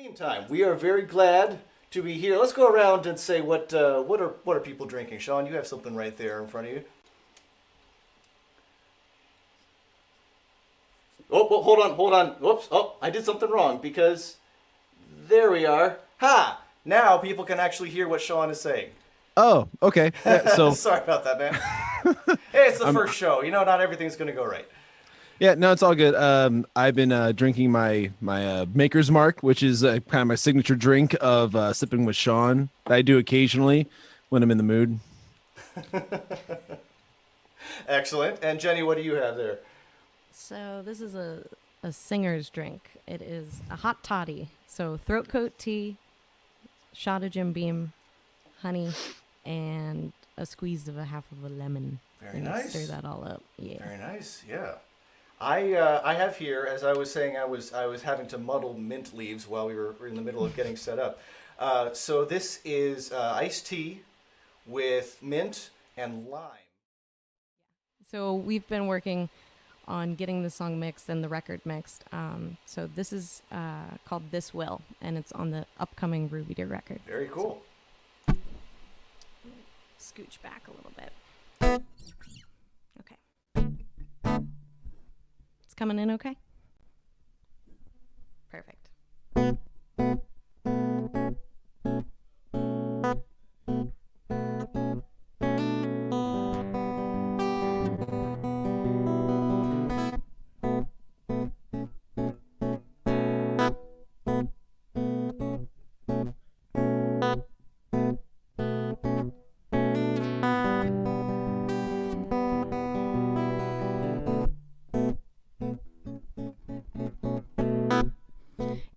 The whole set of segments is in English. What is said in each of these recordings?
meantime, we are very glad to be here. Let's go around and say what are people drinking. Sean, you have something right there in front of you. Oh, well, hold on. Whoops. Oh, I did something wrong because there we are. Ha! Now people can actually hear what Sean is saying. Oh, okay. Yeah, so sorry about that, man. Hey, it's the first show. You know, not everything's going to go right. yeah, no, it's all good. I've been drinking my Maker's Mark, which is kind of my signature drink of sipping with Sean that I do occasionally when I'm in the mood. Excellent. And Jenny, what do you have there? So this is a singer's drink. It is a hot toddy. So throat coat tea, shot of Jim Beam, honey, and a squeeze of a half of a lemon. Very nice. Stir that all up. Yeah. Very nice. Yeah. I have here, as I was saying, I was having to muddle mint leaves while we were in the middle of getting set up. So this is iced tea with mint and lime. So we've been working on getting the song mixed and the record mixed. So this is called This Will, and it's on the upcoming Ruby Deer record. Very cool. Scooch back a little bit. Okay. It's coming in okay? Perfect.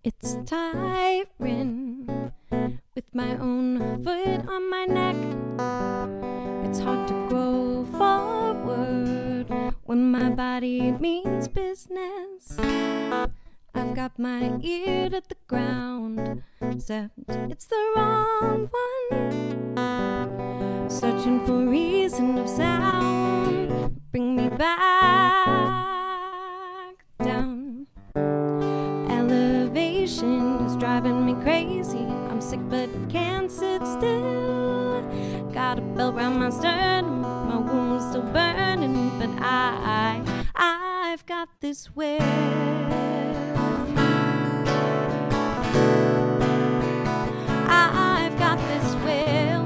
It's tiring with my own foot on my neck. It's hard to grow forward when my body means business. I've got my ear to the ground, except it's the wrong one. Searching for reason of sound, bring me back down. Elevation is driving me crazy. I'm sick but can't sit still. Got a belt round my sternum, my wound's still burning, but I've got this will. I've got this will.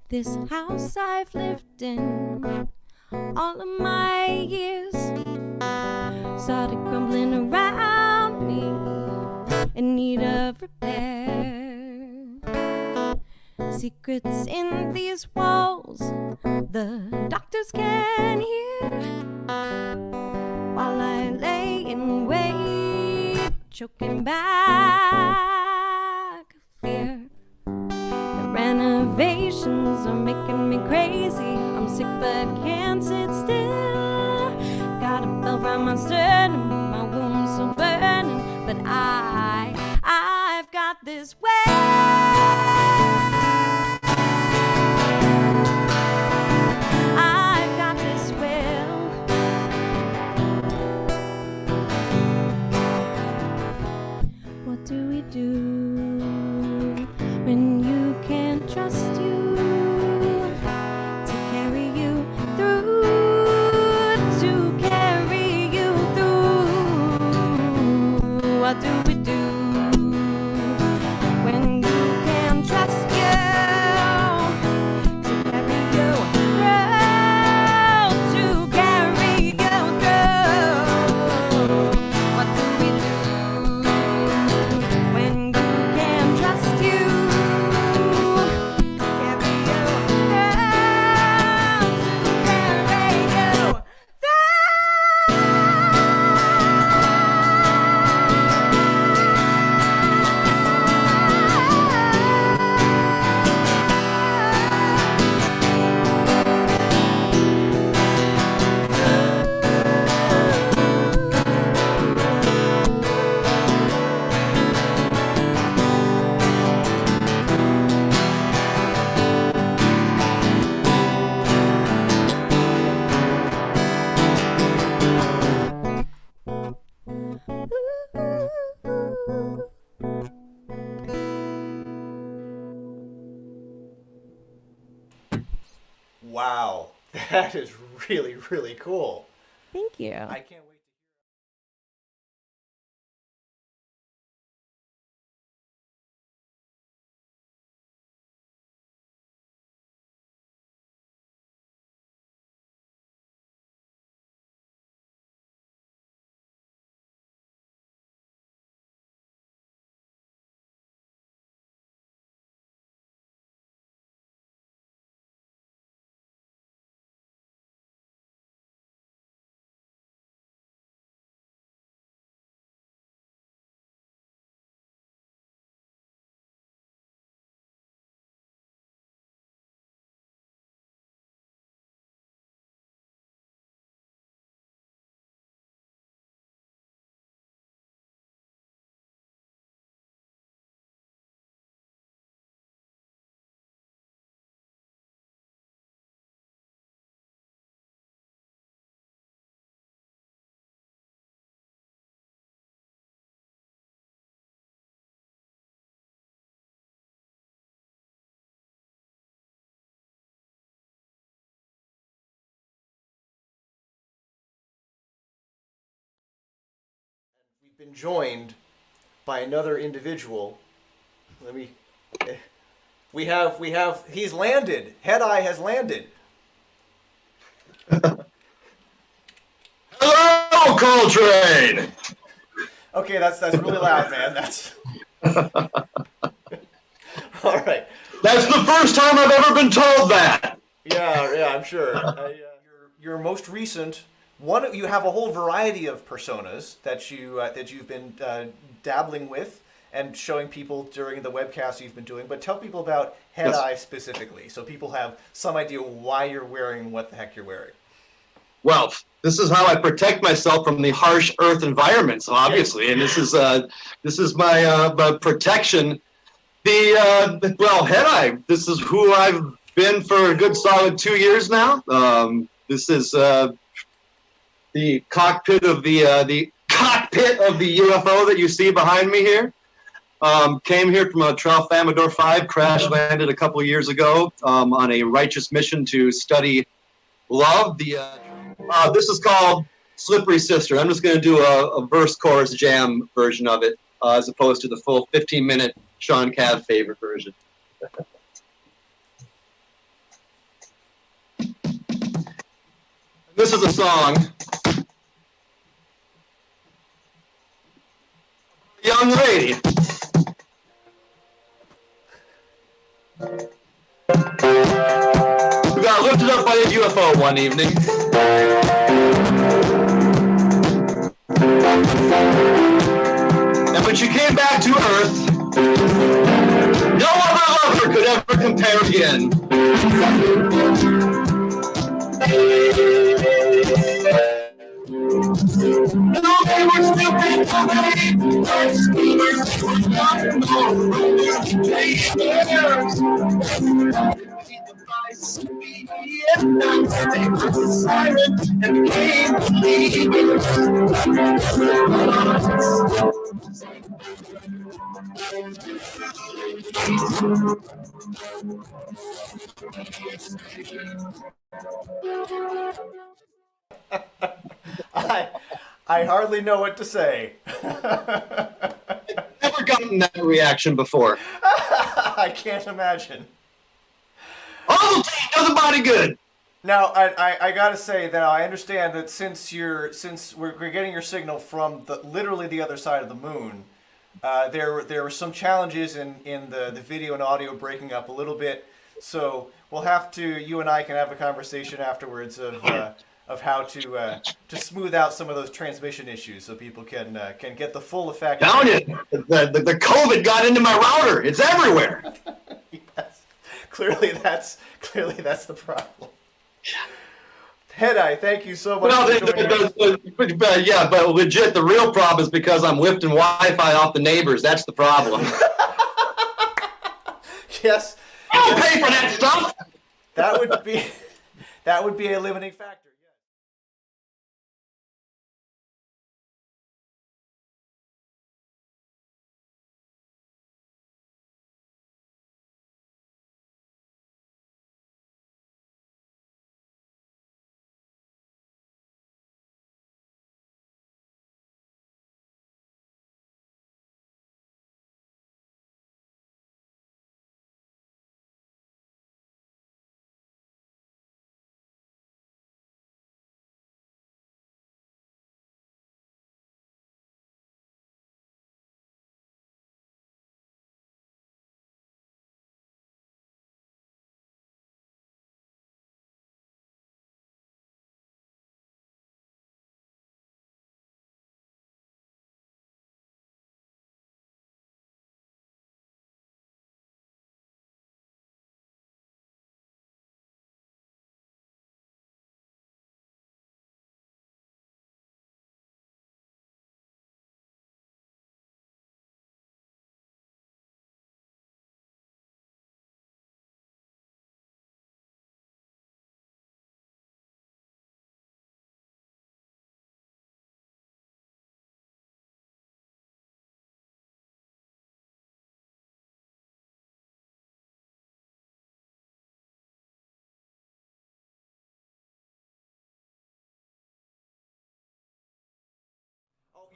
This house I've lived in all of my years started crumbling around me in need of repair. Secrets in these walls the doctors can hear while I lay in wait, choking back fear. The renovations are making me crazy. I'm sick but can't sit still. Got a bell round my sternum, my wound's still burning, but I've got this way. I've got this will. What do we do when you can't trust you to carry you through? Wow, that is really, really cool. Thank you. I can't wait. We've been joined by another individual. Let me. We have. He's landed. Head Eye has landed. Hello, Coltrane. Okay, that's really loud, man. That's all right. That's the first time I've ever been told that. Yeah, I'm sure. Your most recent one. You have a whole variety of personas that you've been dabbling with and showing people during the webcast you've been doing. But tell people about Head Yes. Eye specifically, so people have some idea why you're wearing what the heck you're wearing. Well, this is how I protect myself from the harsh earth environments, obviously, and this is my protection. Well, Head Eye. This is who I've been for a good solid 2 years now. This is the cockpit of the UFO that you see behind me here. Came here from a Tralfamadore 5, crash landed a couple of years ago on a righteous mission to study love. This is called Slippery Sister. I'm just going to do a verse chorus jam version of it as opposed to the full 15-minute Sean Cav favorite version. This is a song. Young lady. Who got lifted up by a UFO one evening. And when she came back to Earth, no other lover could ever compare again. No, they were stupid, I hardly know what to say. Never gotten that reaction before. I can't imagine. All the pain does the body good. Now, I gotta say that I understand that since we're getting your signal from literally the other side of the moon, there were some challenges in the video and audio breaking up a little bit. So we'll have to, you and I can have a conversation afterwards of how to smooth out some of those transmission issues so people can get the full effect. Down it. The COVID got into my router. It's everywhere. Yes. Clearly that's the problem. Head Eye, thank you so much. Well, for joining us. yeah, but legit, the real problem is because I'm lifting Wi-Fi off the neighbors. That's the problem. Yes. I don't pay for that stuff. That would be a limiting factor.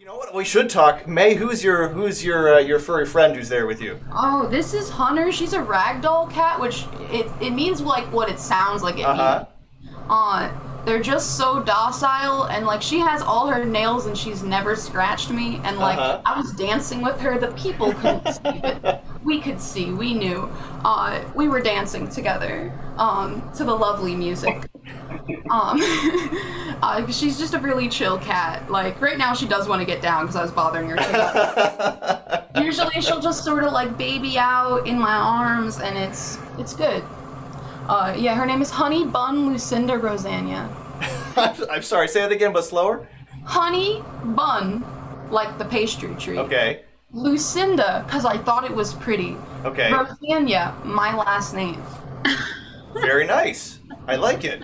You know what? We should talk. May, who's your furry friend who's there with you? Oh, this is Hunter. She's a ragdoll cat, which it means like what it sounds like it Uh-huh. means. They're just so docile, and like she has all her nails, and she's never scratched me. And like I was dancing with her, the people couldn't see, but we could see. We knew. We were dancing together to the lovely music. She's just a really chill cat. Like right now, she does want to get down because I was bothering her too. Usually, she'll just sort of like baby out in my arms, and it's good. Yeah, her name is Honey Bun Lucinda Rosanna. I'm sorry. Say that again, but slower. Honey Bun, like the pastry treat. Okay. Lucinda, because I thought it was pretty. Okay. Rosanna, my last name. Very nice. I like it.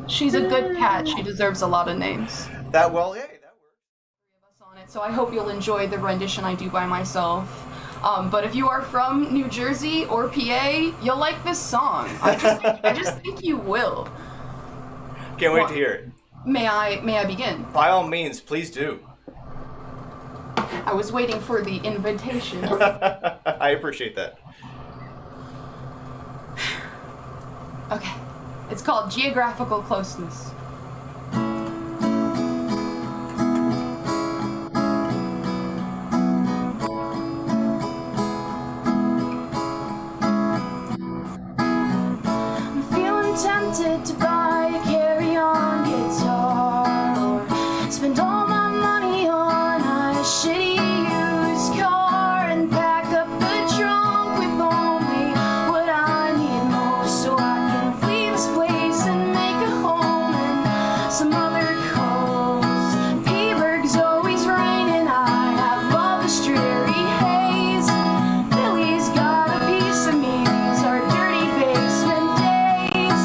She's a good cat. She deserves a lot of names. Hey, that works. On it, so I hope you'll enjoy the rendition I do by myself. But if you are from New Jersey or PA, you'll like this song. I just think you will. Can't wait to hear it. May I begin? By all means, please do. I was waiting for the invitation. I appreciate that. Okay. It's called Geographical Closeness. I'm feeling tempted to buy a carry-on guitar or spend all my money on a shitty used car and pack up the trunk with only what I need most so I can flee this place and make a home in some other coast. Petersburg's always raining, I have love this dreary haze. Philly's got a piece of me, these are dirty basement days.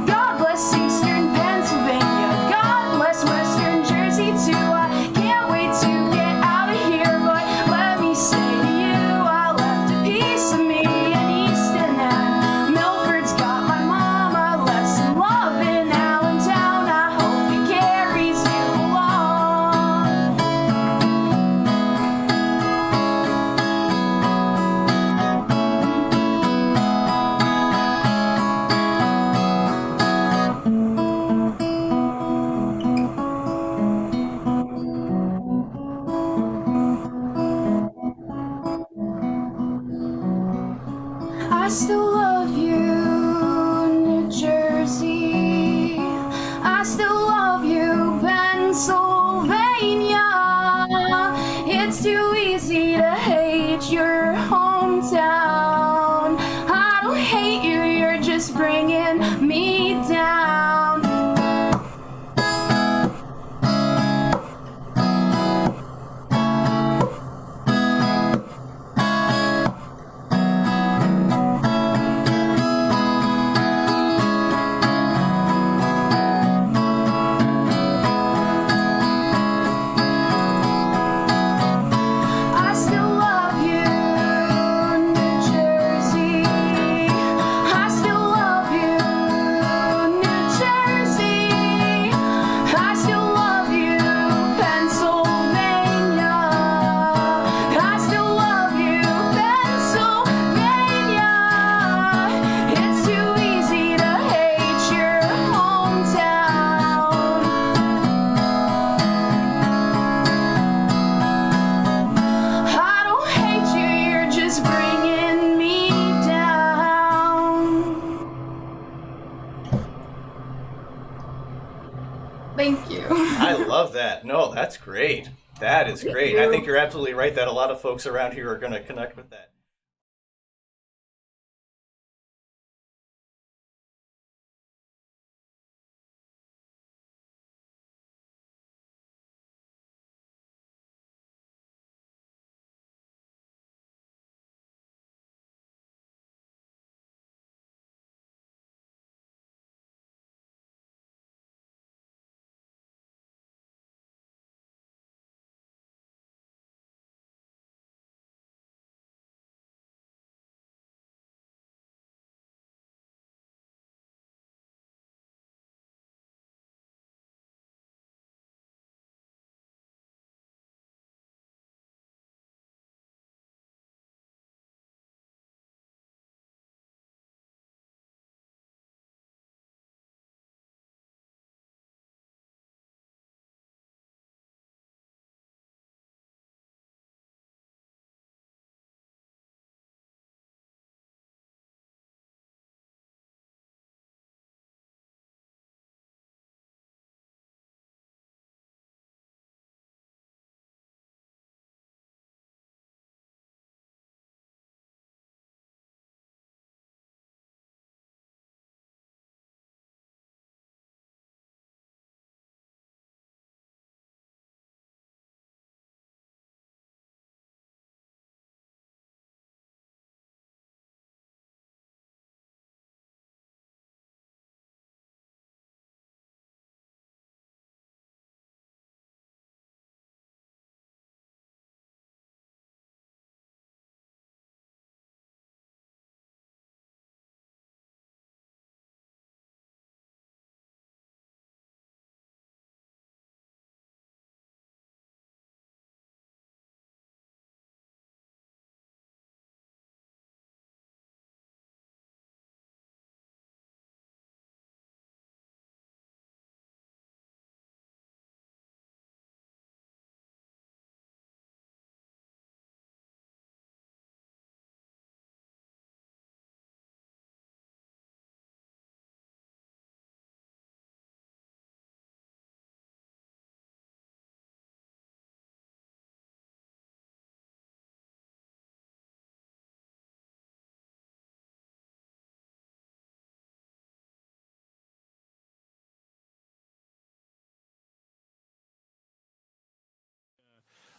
God bless Eastern Pennsylvania, God bless Western Jersey too. I can't wait to get out of here, but let me say to you, I left a piece of me in Easton, and Milford's got my mama, left some love in Allentown. I hope it carries you along. I still love you, New Jersey. I still love you, Pennsylvania. It's too easy to hate your hometown. I don't hate you, you're just bringing me down. I still love you, New Jersey. I still love you, New Jersey. I still love you, Pennsylvania. I still love you, Pennsylvania. It's too easy to hate your hometown. I don't hate you, you're just bringing me down. Thank you. I love that. No, that's great. That is great. I think you're absolutely right that a lot of folks around here are going to connect with that.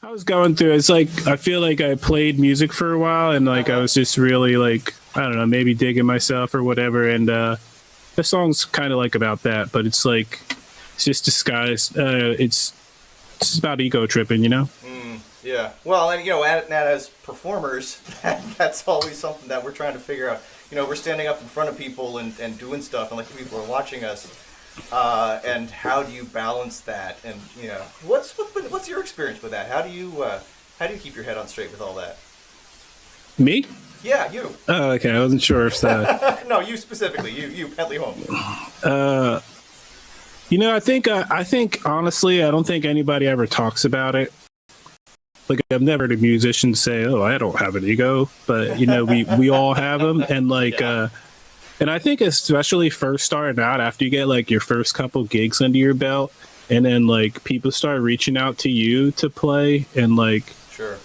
I was going through. It's like I feel like I played music for a while, and like I was just really like I don't know, maybe digging myself or whatever. And the song's kind of like about that, but it's like it's just disguised. It's just about ego tripping, you know. Yeah. Well, and as performers, that's always something that we're trying to figure out. We're standing up in front of people and doing stuff, and like people are watching us. And how do you balance that? And what's your experience with that? How do you keep your head on straight with all that? Me? Yeah, you. Oh, okay. I wasn't sure if that. No, you specifically. You Bentley Holmes. I think honestly, I don't think anybody ever talks about it. Like I've never heard a musician say, "Oh, I don't have an ego," but we all have them, and like. Yeah. And I think especially first starting out, after you get like your first couple gigs under your belt, and then like people start reaching out to you to play, and like, sure,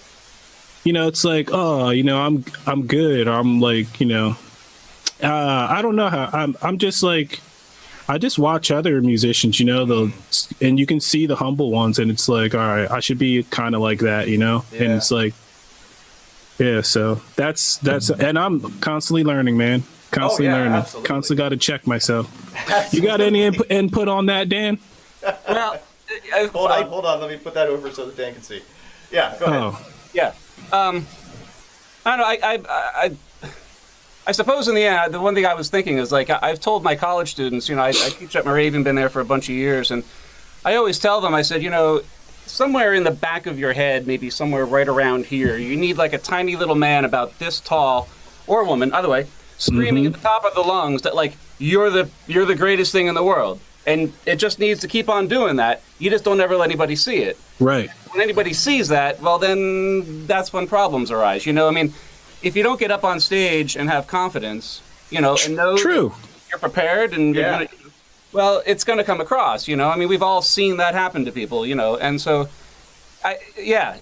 it's like, oh, I'm good. I'm like, I don't know how. I'm just like, I just watch other musicians, and you can see the humble ones, and it's like, all right, I should be kind of like that, Yeah. And it's like, yeah. So that's, and I'm constantly learning, man. Constantly learning. Absolutely. Constantly got to check myself. Absolutely. You got any input on that, Dan? Well, hold on. Let me put that over so that Dan can see. Yeah, go ahead. Oh, yeah. I don't know. I suppose in the end, the one thing I was thinking is like I've told my college students, I teach at Moravian, been there for a bunch of years, and I always tell them, I said, somewhere in the back of your head, maybe somewhere right around here, you need like a tiny little man about this tall, or a woman, either way, screaming at the top of the lungs that like you're the greatest thing in the world, and it just needs to keep on doing that. You just don't ever let anybody see it. right. When anybody sees that, well, then that's when problems arise. I mean, if you don't get up on stage and have confidence, and know True. you're prepared and you're gonna, well, it's going to come across. I mean, we've all seen that happen to people. And so.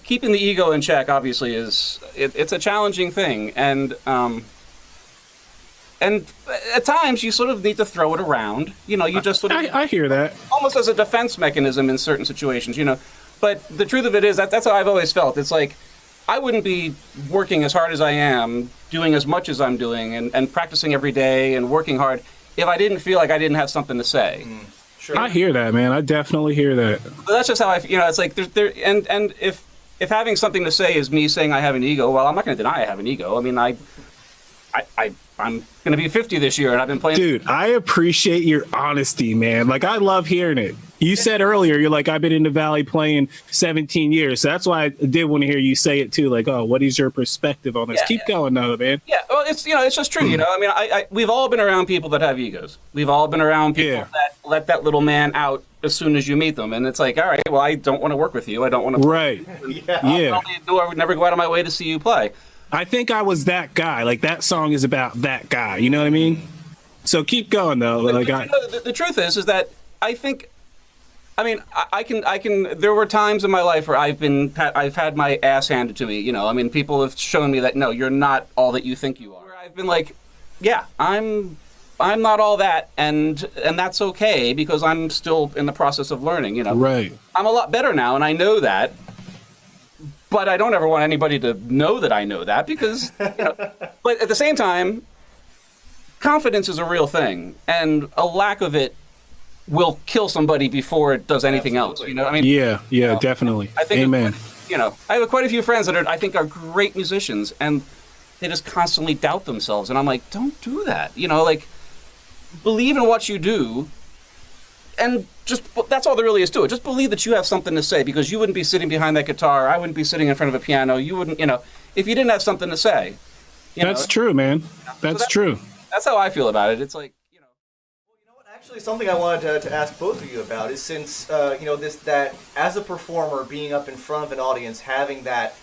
Keeping the ego in check obviously it's a challenging thing, and at times you sort of need to throw it around. You just sort of I hear that. almost as a defense mechanism in certain situations. But the truth of it is that's how I've always felt. It's like I wouldn't be working as hard as I am, doing as much as I'm doing, and practicing every day and working hard if I didn't feel like I didn't have something to say. Sure. I hear that, man. I definitely hear that. But that's just how it's like and if having something to say is me saying I have an ego, well, I'm not going to deny I have an ego. I mean, I'm going to be 50 this year, and I've been playing. Dude, I appreciate your honesty, man. Like, I love hearing it. You said earlier, you're like, I've been in the Valley playing 17 years. So that's why I did want to hear you say it too. Like, oh, what is your perspective on this? Yeah, Keep going, though, man. Yeah, well, it's it's just true. I mean, we've all been around people that have egos. We've all been around people that let that little man out as soon as you meet them, and it's like, all right, well, I don't want to work with you. I don't want to. Right. I would never go out of my way to see you play. I think I was that guy. Like, that song is about that guy. You know what I mean? So keep going, though. Like, the truth is that I think. I mean, I can. There were times in my life where I've had my ass handed to me. I mean, people have shown me that no, you're not all that you think you are. Where I've been like, yeah, I'm not all that, and that's okay because I'm still in the process of learning. Right. I'm a lot better now, and I know that. But I don't ever want anybody to know that I know that because, But at the same time, confidence is a real thing, and a lack of it will kill somebody before it does anything else. I mean, yeah, definitely. I think Amen. I have quite a few friends that I think are great musicians, and they just constantly doubt themselves, and I'm like, don't do that. Like, believe in what you do, and that's all there really is to it. Just believe that you have something to say, because you wouldn't be sitting behind that guitar. I wouldn't be sitting in front of a piano. You wouldn't, if you didn't have something to say. That's true, man. That's true. That's how I feel about it. It's like. Actually, something I wanted to ask both of you about is since that as a performer being up in front of an audience, having that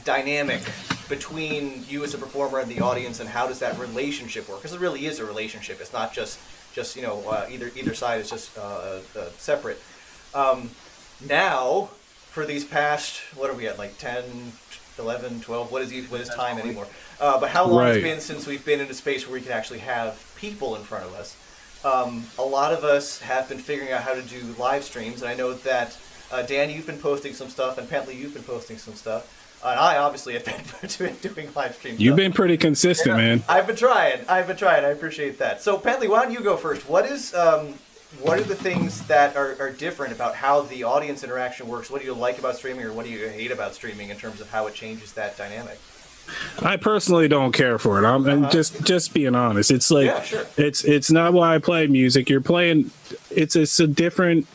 dynamic between you as a performer and the audience, and how does that relationship work? Because it really is a relationship. It's not just either side is just separate. Now, for these past, what are we at, like 10, 11, 12? What is time anymore? But how long it's been since we've been in a space where we can actually have people in front of us? A lot of us have been figuring out how to do live streams, and I know that, for these past, 10, 11, 12, what is time anymore? But how long it's been since we've been in a space where we can actually have people in front of us? A lot of us have been figuring out how to do live streams, and I know that, for these past, 10, 11, 12, what is time anymore? A lot of us have been figuring out how to do live streams, and I know that Dan, you've been posting some stuff, and Pentley, you've been posting some stuff. And I obviously have been doing live streams. You've been pretty consistent, man. I've been trying. I appreciate that. So, Pentley, why don't you go first? What are the things that are different about how the audience interaction works? What do you like about streaming, or what do you hate about streaming in terms of how it changes that dynamic? I personally don't care for it. I'm just being honest. It's like, Yeah, sure. it's not why I play music. You're playing. It's a different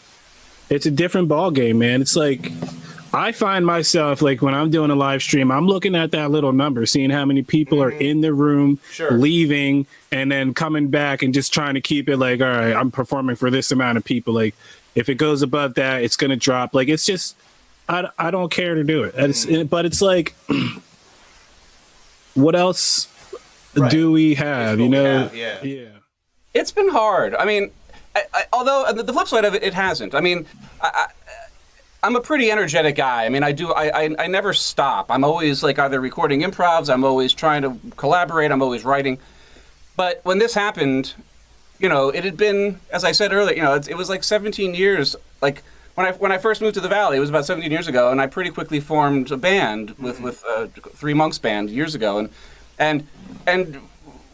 ball game, man. It's like, I find myself, like, when I'm doing a live stream, I'm looking at that little number, seeing how many people are in the room, Sure. leaving, and then coming back, and just trying to keep it like, all right, I'm performing for this amount of people. Like, if it goes above that, it's going to drop. Like, it's just, I don't care to do it. But it's like, what else do we have? You know? Yeah. It's been hard. I mean, although the flip side of it, it hasn't. I mean, I'm a pretty energetic guy. I mean, I never stop. I'm always like either recording improvs, I'm always trying to collaborate, I'm always writing. But when this happened, you know, it had been, as I said earlier, you know, it was like 17 years. Like when I first moved to the Valley, it was about 17 years ago, and I pretty quickly formed a band with Three Monks band years ago, and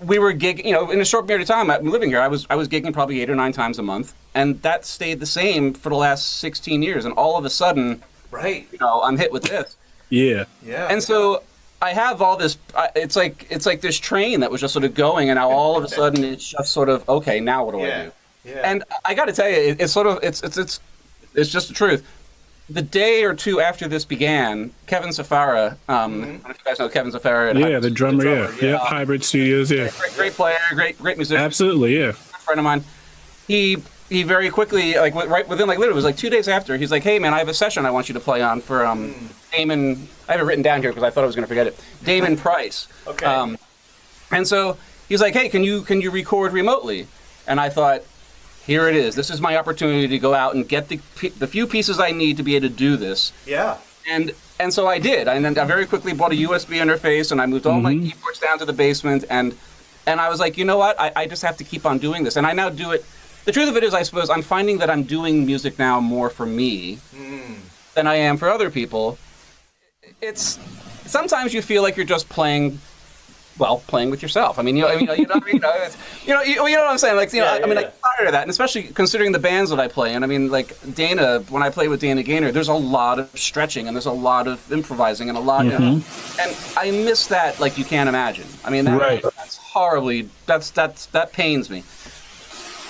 we were gigging, you know, in a short period of time living here, I was gigging probably 8 or 9 times a month, and that stayed the same for the last 16 years. And all of a sudden, Right. you know, I'm hit with this. Yeah. Yeah. And so I have all this. It's like this train that was just sort of going, and now all of a sudden it's just sort of, okay, now what do I do? Yeah. And I got to tell you, it's sort of it's just the truth. The day or two after this began, Kevin Safara, I don't know if you guys know Kevin Safara. Yeah, the drummer, yeah. Hybrid Studios, yeah. Great player, great musician. Absolutely, yeah. Good friend of mine. He very quickly, like right within, like literally, it was like 2 days after, he's like, hey man, I have a session I want you to play on for Damon. I have it written down here because I thought I was going to forget it. Damon Price. Okay. And so he's like, hey, can you record remotely? And I thought, here it is. This is my opportunity to go out and get the few pieces I need to be able to do this. Yeah. And so I did. And then I very quickly bought a USB interface, and I moved all my keyboards down to the basement. And I was like, you know what? I just have to keep on doing this. And I now do it. The truth of it is, I suppose, I'm finding that I'm doing music now more for me than I am for other people. It's sometimes you feel like you're just playing with yourself. I mean, you know what I'm saying? Like, I mean, I'm tired of that, and especially considering the bands that I play in. I mean, like Dana, when I play with Dana Gaynor, there's a lot of stretching and there's a lot of improvising and a lot, you know, and I miss that like you can't imagine. I mean, that's horribly, that pains me.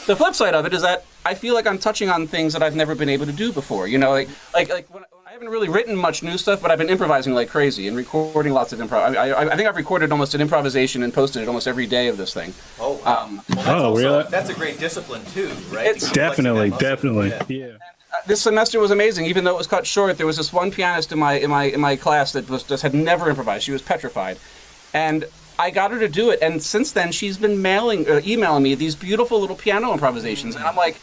The flip side of it is that I feel like I'm touching on things that I've never been able to do before. You know, like when I haven't really written much new stuff, but I've been improvising like crazy and recording lots of improv. I think I've recorded almost an improvisation and posted it almost every day of this thing. Oh, wow. Really? That's a great discipline too, right? It's Definitely. Yeah. This semester was amazing, even though it was cut short. There was this one pianist in my class that just had never improvised. She was petrified, and I got her to do it. And since then, she's been emailing me these beautiful little piano improvisations, and I'm like,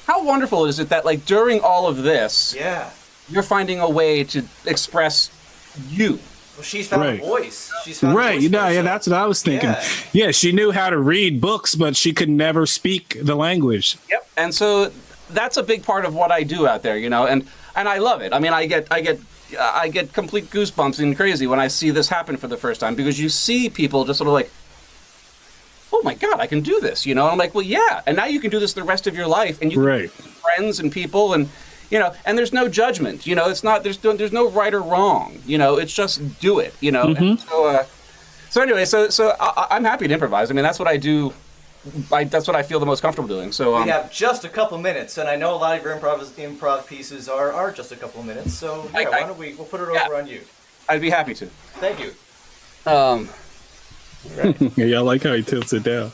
how wonderful is it that like during all of this, you're finding a way to express you. Well, she's found a voice. She's found a voice You know, that's what I was thinking. Yeah, she knew how to read books, but she could never speak the language. Yep. And so that's a big part of what I do out there, you know, and I love it. I mean, I get complete goosebumps and crazy when I see this happen for the first time, because you see people just sort of like, oh my God, I can do this, you know. And I'm like, well, yeah, and now you can do this the rest of your life, and you can meet friends and people, and you know, and there's no judgment, you know. It's not there's no right or wrong, you know. It's just do it, you know. And so anyway, so I'm happy to improvise. I mean, that's what I do. That's what I feel the most comfortable doing. So we have just a couple minutes, and I know a lot of your improv pieces are just a couple minutes. So why don't we'll put it over on you? I'd be happy to. Thank you. Right. Yeah, I like how he tilts it down.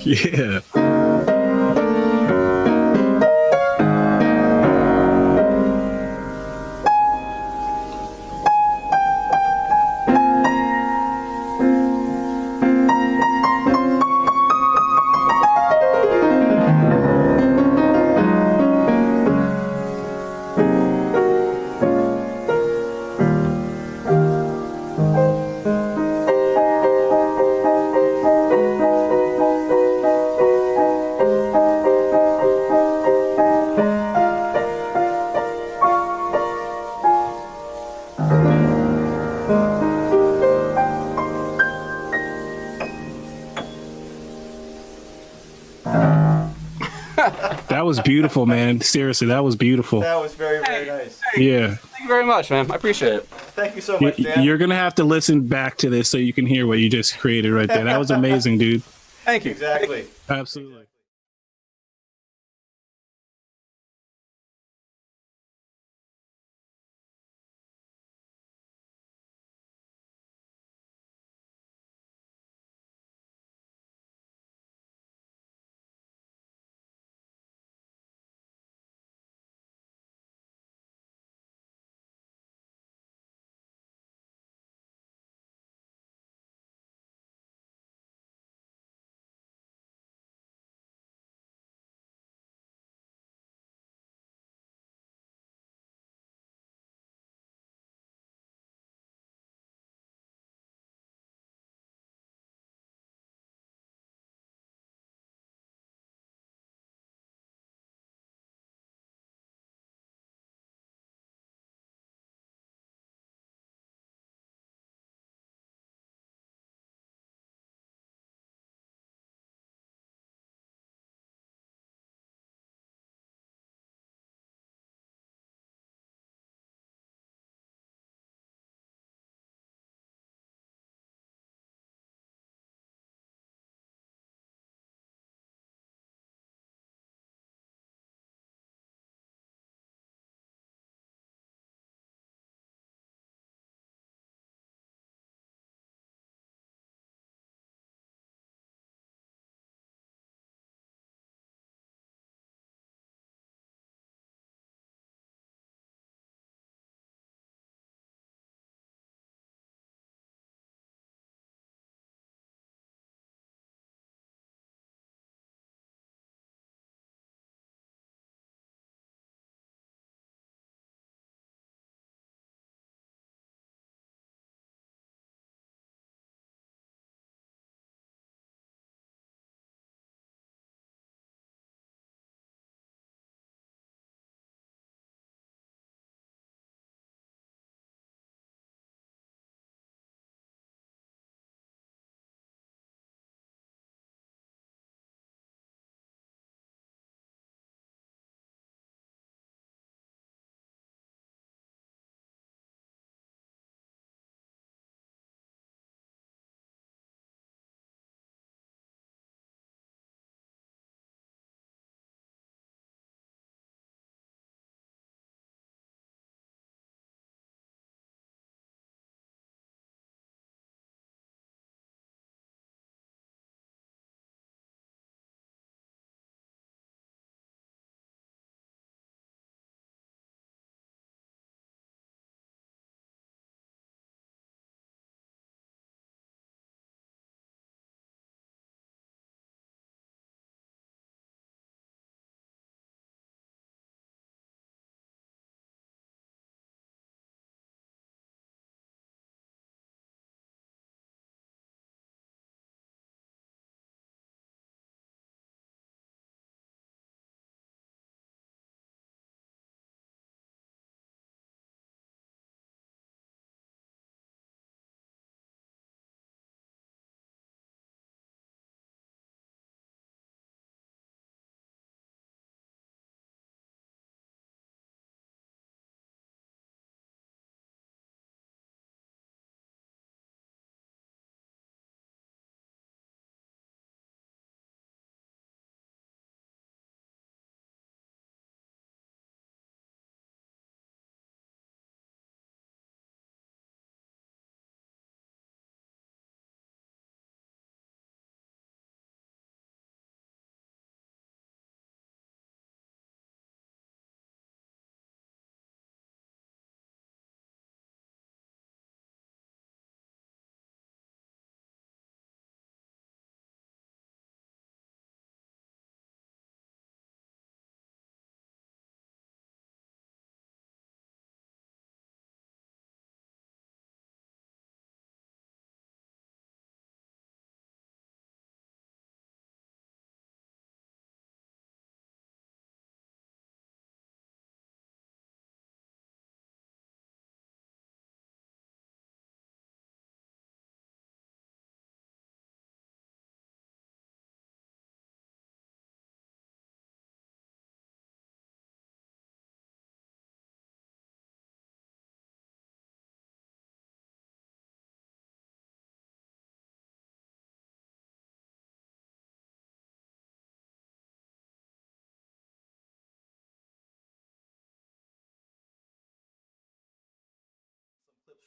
Yeah. That was beautiful, man. Seriously, that was beautiful. That was very, very nice. Yeah. Thank you very much, man. I appreciate it. Thank you so much, Dan. You're going to have to listen back to this so you can hear what you just created right there. That was amazing, dude. Thank you. Exactly. Absolutely.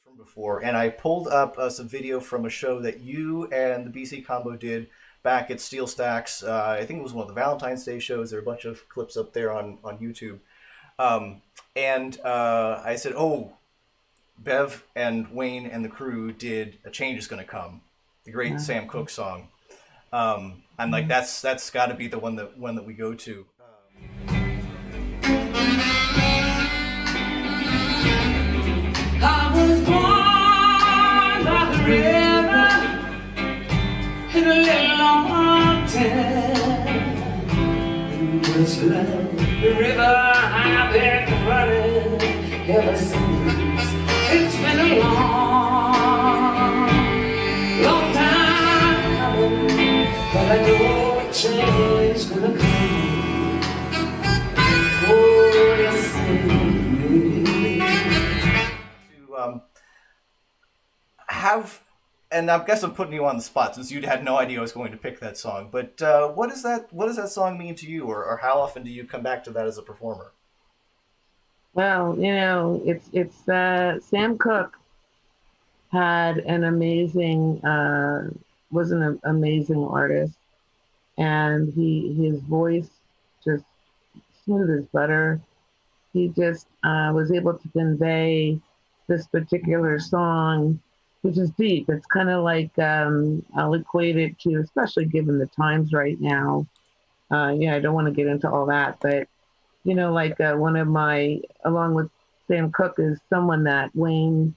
from before, and I pulled up some video from a show that you and the BC Combo did back at Steel Stacks. I think it was one of the Valentine's Day shows. There are a bunch of clips up there on YouTube. And I said, oh, Bev and Wayne and the crew did "A Change Is Gonna Come," the great Sam Cooke song. I'm like, that's got to be the one that we go to. I was born by the river in a little mountain. Just like the river I've been running ever since. It's been a long, long time coming, but I know a change is gonna come. Oh, yes, Have, and I guess I'm putting you on the spot since you had no idea I was going to pick that song. But what does that song mean to you, or how often do you come back to that as a performer? Well, it's Sam Cooke had an amazing was an amazing artist, and his voice just smooth as butter. He just was able to convey this particular song, which is deep. It's kind of like I'll equate it to, especially given the times right now. I don't want to get into all that, but like one of my, along with Sam Cooke, is someone that Wayne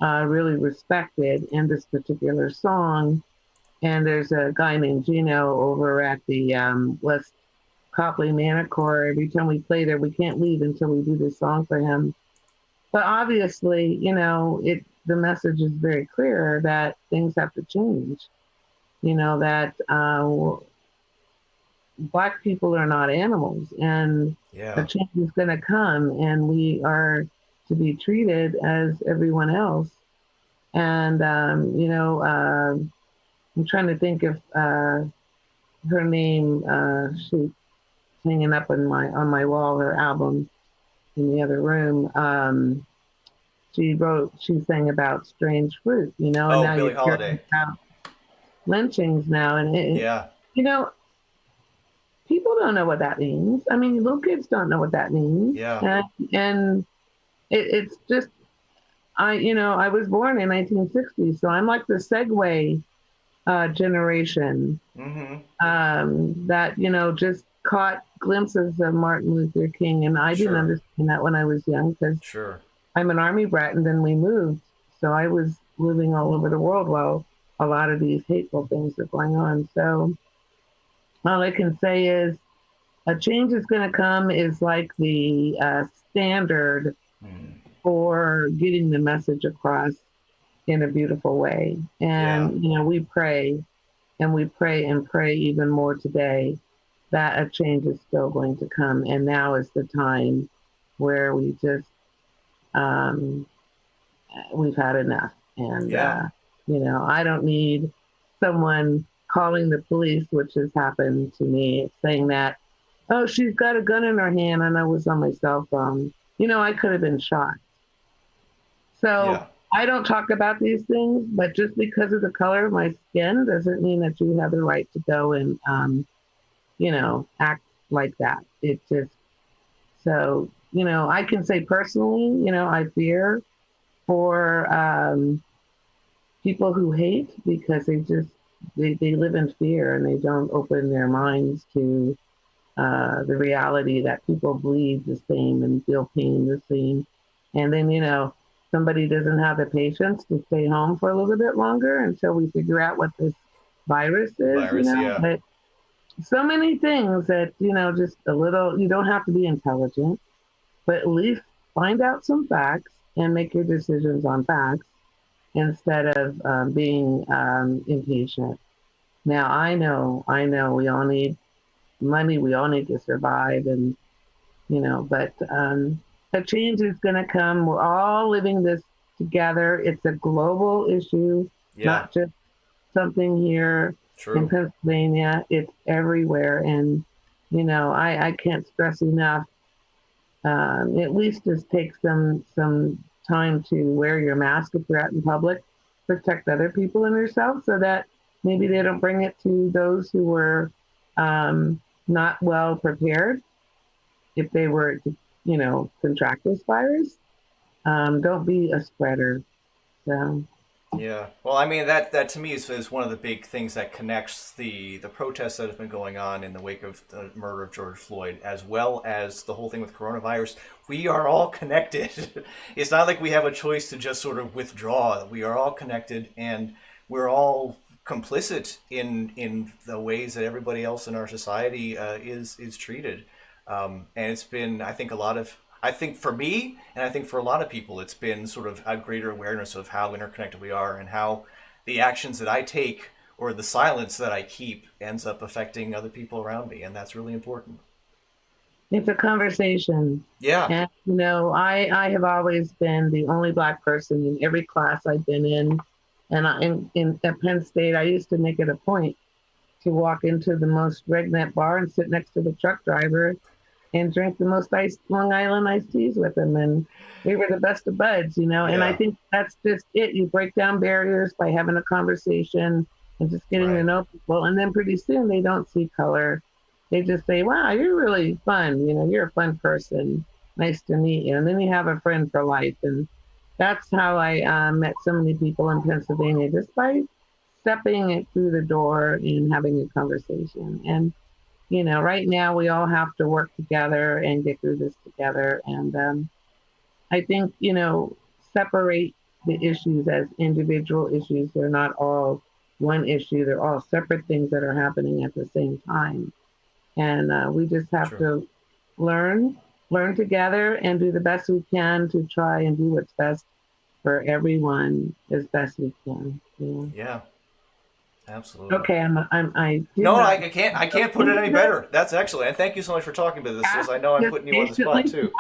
really respected in this particular song. And there's a guy named Gino over at the West Copley Manicure. Every time we play there, we can't leave until we do this song for him. But obviously, the message is very clear that things have to change. That Black people are not animals, and a change is going to come, and we are to be treated as everyone else. And I'm trying to think of her name. She's hanging up on my wall, her album in the other room. She sang about strange fruit, and now Billie you're Holiday. about lynchings now, and people don't know what that means. I mean, little kids don't know what that means. Yeah. And it's just, I was born in 1960, so I'm like the Segway generation that, just caught glimpses of Martin Luther King. And I didn't understand that when I was young, because I'm an Army brat, and then we moved. So I was living all over the world while a lot of these hateful things are going on. So all I can say is a change is going to come is like the standard for getting the message across in a beautiful way. And, we pray and we pray and pray even more today that a change is still going to come. And now is the time where we just, we've had enough. And, I don't need someone calling the police, which has happened to me, saying that, oh, she's got a gun in her hand, and I was on my cell phone. I could have been shot. So I don't talk about these things, but just because of the color of my skin doesn't mean that you have the right to go and, act like that. It just, so, I can say personally, I fear for people who hate, because they live in fear, and they don't open their minds to the reality that people bleed the same and feel pain the same. And then, somebody doesn't have the patience to stay home for a little bit longer until we figure out what this virus is, But so many things that, just a little, you don't have to be intelligent, but at least find out some facts and make your decisions on facts instead of being impatient. Now, I know we all need money, we all need to survive, and, but a change is going to come. We're all living this together. It's a global issue, not just something here in Pennsylvania. It's everywhere. And, I can't stress enough, at least just take some time to wear your mask if you're out in public, protect other people and yourself, so that maybe they don't bring it to those who were not well prepared if they were to, contract this virus. Don't be a spreader. So. Yeah. Well, I mean that to me is one of the big things that connects the protests that have been going on in the wake of the murder of George Floyd, as well as the whole thing with coronavirus. We are all connected. It's not like we have a choice to just sort of withdraw. We are all connected, and we're all complicit in the ways that everybody else in our society is treated. And it's been, I think for me, and I think for a lot of people, it's been sort of a greater awareness of how interconnected we are and how the actions that I take or the silence that I keep ends up affecting other people around me. And that's really important. It's a conversation. Yeah. And, I have always been the only Black person in every class I've been in. And at Penn State, I used to make it a point to walk into the most redneck bar and sit next to the truck driver and drink the most Long Island iced teas with him. And we were the best of buds, And I think that's just it. You break down barriers by having a conversation and just getting to know people. And then pretty soon they don't see color. They just say, wow, you're really fun. You're a fun person. Nice to meet you. And then you have a friend for life. And that's how I met so many people in Pennsylvania, just by stepping it through the door and having a conversation. And right now we all have to work together and get through this together. And I think, separate the issues as individual issues. They're not all one issue. They're all separate things that are happening at the same time. And we just have to learn together and do the best we can to try and do what's best for everyone as best we can. Yeah. Absolutely. Okay, I can't put it any better. That's excellent. And thank you so much for talking about this, because I know I'm putting you on the spot too.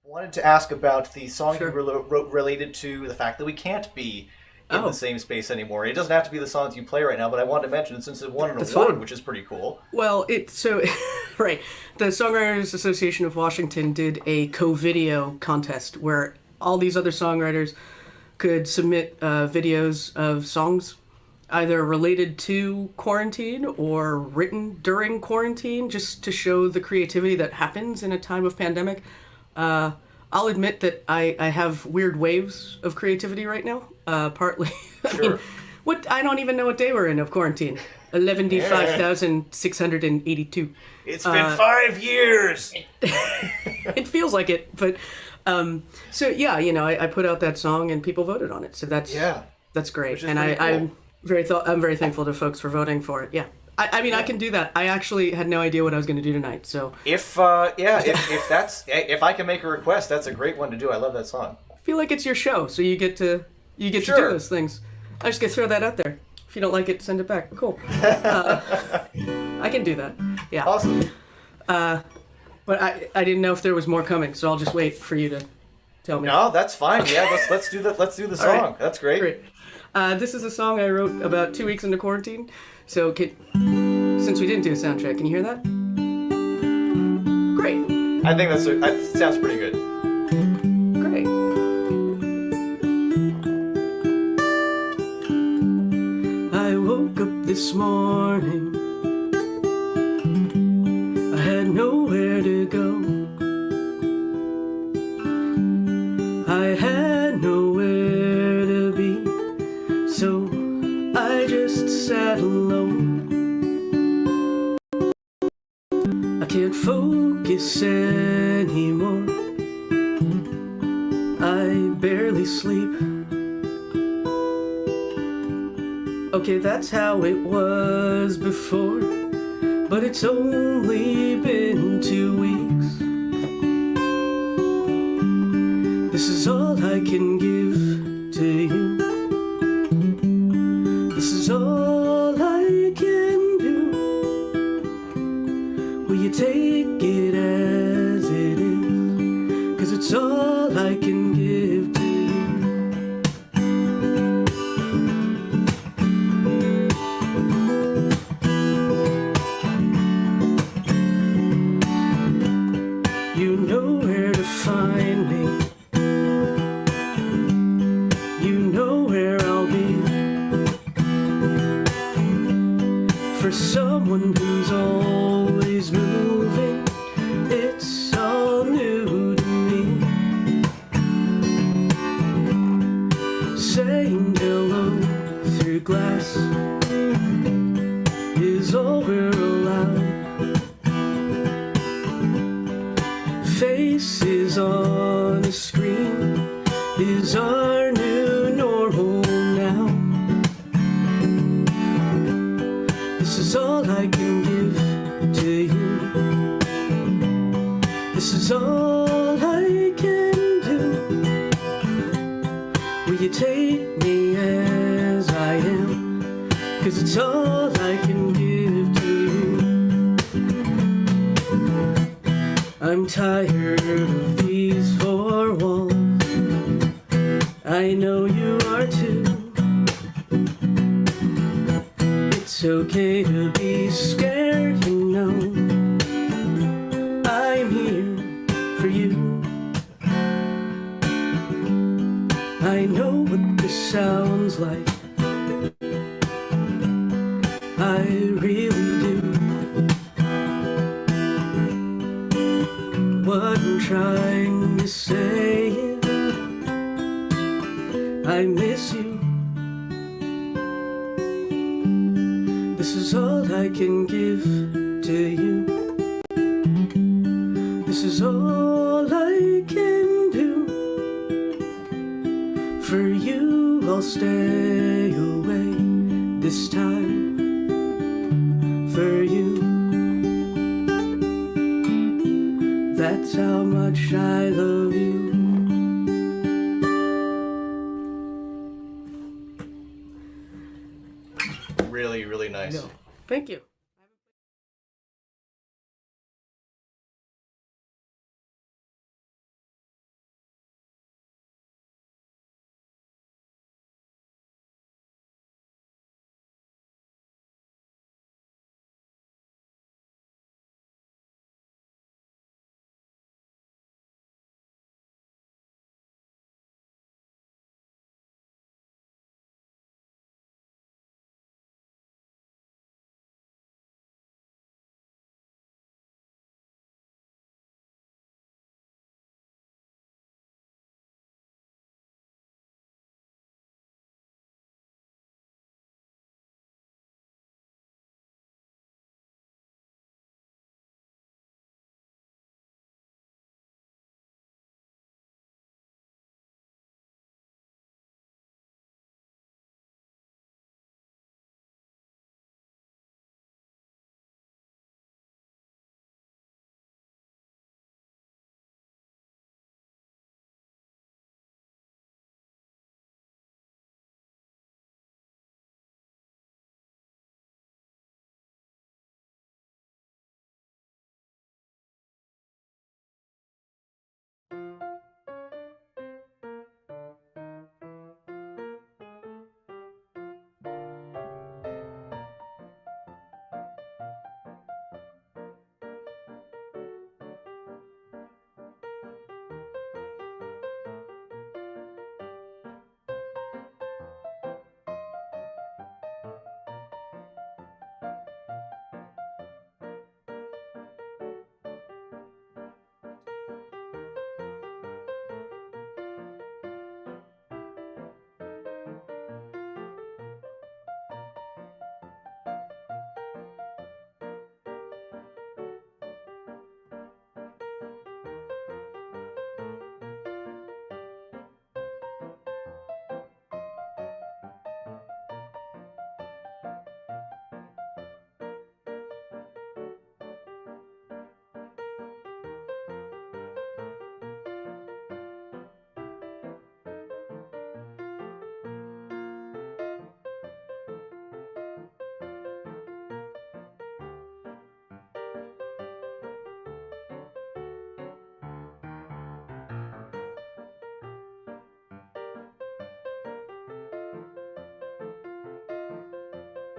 wanted to ask about the song Sure. you wrote related to the fact that we can't be in Oh. the same space anymore. It doesn't have to be the songs you play right now, but I wanted to mention it since it won an That's award, fine. which is pretty cool. Well, right. The Songwriters Association of Washington did a co-video contest where all these other songwriters could submit videos of songs either related to quarantine or written during quarantine, just to show the creativity that happens in a time of pandemic. I'll admit that I have weird waves of creativity right now. Partly, Sure. I don't even know what day we're in of quarantine. 11,682. It's been 5 years! It feels like it, but so yeah, I put out that song and people voted on it, so that's great, Which is and pretty cool. I'm very thankful to folks for voting for it. Yeah, I mean I can do that. I actually had no idea what I was going to do tonight, so If I can make a request, that's a great one to do. I love that song. I feel like it's your show, so you get to do Sure. those things. I just get to throw that out there. If you don't like it, send it back. Cool. I can do that. Yeah. Awesome. But I didn't know if there was more coming, so I'll just wait for you to tell me. No, that's fine. Yeah, let's do that. Let's do the All right. song. That's great. Great. This is a song I wrote about 2 weeks into quarantine. So since we didn't do a sound check, can you hear that? Great. I think that sounds pretty good. Great. I woke up this morning. I had nowhere to go. I had nowhere to be. So I just sat alone. I can't focus anymore. I barely sleep. Okay, that's how it was before, but it's only been 2 weeks. This is all I can give to you. This is all I can do. Will you take it as it is? 'Cause it's all I can give to you. You know where to find me. You know where I'll be. For someone who's always moving, it's all new to me. Saying hello through glass is all we're allowed. Faces on a screen is our new normal now. This is all I can give to you. This is all I can do. Will you take me as I am? 'Cause it's all I can give to you. I'm tired of these four walls. I know you are too. It's okay to be scared, you know. I'm here for you. I know what this sounds like. I really do. What I'm trying to say is I miss you. This is all I can give to you. This is all I can do. For you I'll stay away this time. For you, that's how much I love you. Really, really nice. Thank you.